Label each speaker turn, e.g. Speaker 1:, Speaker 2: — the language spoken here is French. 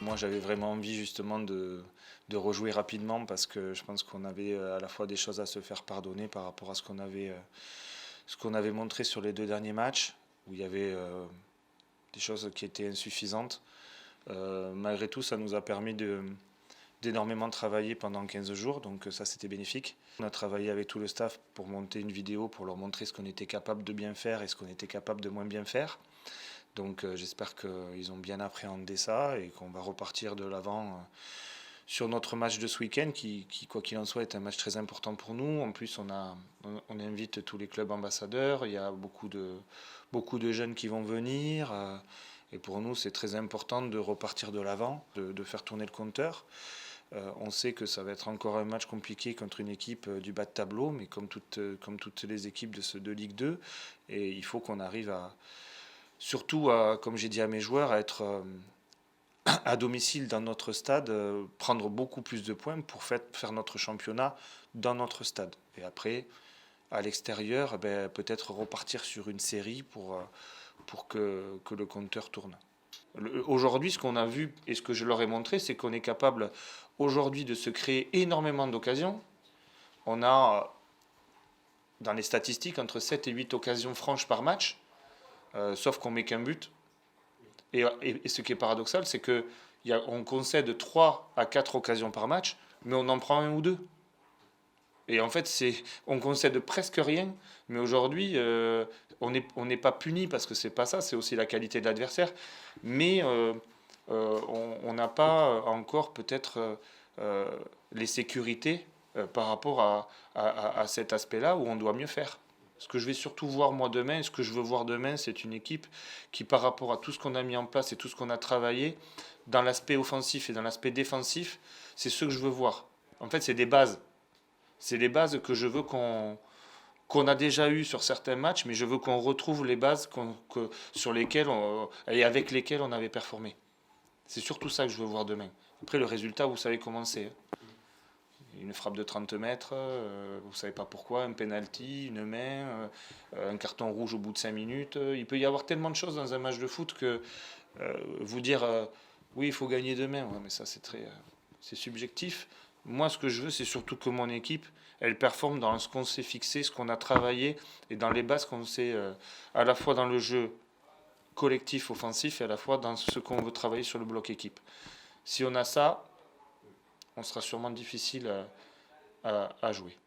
Speaker 1: Moi, j'avais vraiment envie justement de rejouer rapidement parce que je pense qu'on avait à la fois des choses à se faire pardonner par rapport à ce qu'on avait montré sur les 2 derniers matchs, où il y avait des choses qui étaient insuffisantes. Malgré tout, ça nous a permis d'énormément travailler pendant 15 jours, donc ça c'était bénéfique. On a travaillé avec tout le staff pour monter une vidéo, pour leur montrer ce qu'on était capable de bien faire et ce qu'on était capable de moins bien faire. Donc j'espère qu'ils ont bien appréhendé ça et qu'on va repartir de l'avant sur notre match de ce week-end qui, quoi qu'il en soit, est un match très important pour nous. En plus, on invite tous les clubs ambassadeurs, il y a beaucoup de jeunes qui vont venir. Et pour nous, c'est très important de repartir de l'avant, de faire tourner le compteur. On sait que ça va être encore un match compliqué contre une équipe du bas de tableau, mais comme toutes les équipes de Ligue 2. Et il faut qu'on arrive surtout, comme j'ai dit à mes joueurs, à être à domicile dans notre stade, prendre beaucoup plus de points pour faire notre championnat dans notre stade. Et après, à l'extérieur, peut-être repartir sur une série pour que le compteur tourne. Aujourd'hui, ce qu'on a vu et ce que je leur ai montré, c'est qu'on est capable aujourd'hui de se créer énormément d'occasions. On a, dans les statistiques, entre 7 et 8 occasions franches par match, sauf qu'on met qu'un but. Et ce qui est paradoxal, c'est qu'on concède 3 à 4 occasions par match, mais on en prend un ou deux. Et en fait, on concède presque rien, mais aujourd'hui, on n'est pas puni parce que c'est pas ça, c'est aussi la qualité de l'adversaire. Mais on n'a pas encore peut-être les sécurités par rapport à cet aspect-là où on doit mieux faire. Ce que je vais surtout voir moi demain, ce que je veux voir demain, c'est une équipe qui, par rapport à tout ce qu'on a mis en place et tout ce qu'on a travaillé, dans l'aspect offensif et dans l'aspect défensif, c'est ce que je veux voir. En fait, c'est des bases. C'est les bases que je veux qu'on a déjà eues sur certains matchs, mais je veux qu'on retrouve les bases sur lesquelles et avec lesquelles on avait performé. C'est surtout ça que je veux voir demain. Après, le résultat, vous savez comment c'est. Une frappe de 30 mètres, vous ne savez pas pourquoi, un penalty, une main, un carton rouge au bout de 5 minutes. Il peut y avoir tellement de choses dans un match de foot que vous dire oui, il faut gagner demain, ouais, mais ça c'est subjectif. Moi, ce que je veux, c'est surtout que mon équipe, elle performe dans ce qu'on s'est fixé, ce qu'on a travaillé et dans les bases qu'on sait, à la fois dans le jeu collectif, offensif et à la fois dans ce qu'on veut travailler sur le bloc équipe. Si on a ça, on sera sûrement difficile à jouer.